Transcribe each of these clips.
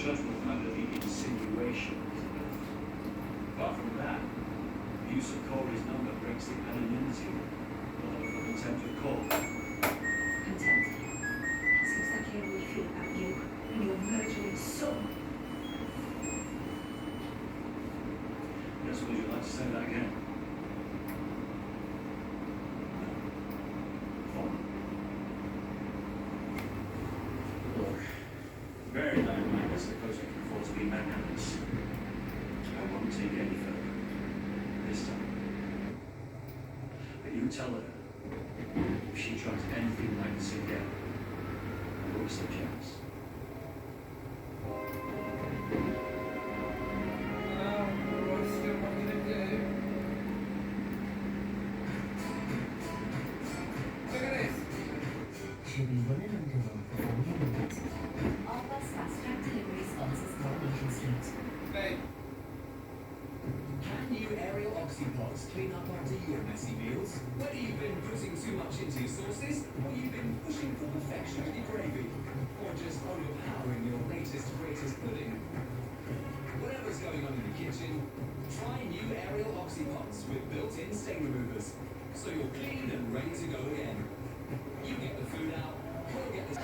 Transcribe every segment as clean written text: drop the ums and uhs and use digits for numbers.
judgment under the insinuation. Apart from that, the use of Corey's number breaks the anonymity of the contempt of court. Contempt. That's exactly how we feel about you and your murdering son. Yes, would you like to say that again? Fine. Look, very like I suppose I can afford to be magnanimous. I won't take it any further. This time. But you tell her, if she tries anything like this again, I will suggest. She'll be running under them for 4 minutes. All bus fast track delivery sponsors for Beacon Street. Babe. Can new aerial oxypods clean up after your messy meals? Whether you've been putting too much into your sauces, or you've been pushing for perfection with your gravy, or just overpowering your latest, greatest pudding. Whatever's going on in the kitchen, try new aerial oxypods with built-in stain removers, so you're clean and ready to go again. You get the food out, we'll get the...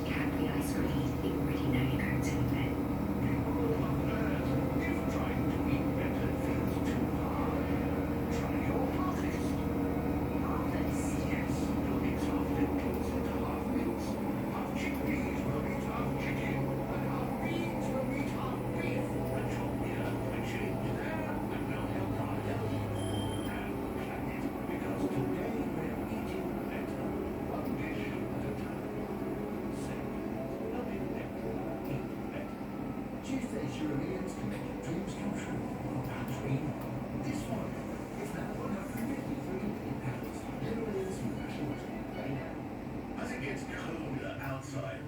Cadbury ice cream. You already know you're going to love it. If trying to eat better feels too hard, try your hardest. Marvellous. Yes, you'll eat half lentils into half meals. Half chickpeas will eat half chicken, and half beans will eat half beef. And Jolmia and change there, and we'll help our health and planet. Because today we're eating better, one dish at a time. Tuesday's Europeans can make your dreams come true. Our dream, this one, is now £153 million. Literally, it's national. As it gets colder outside,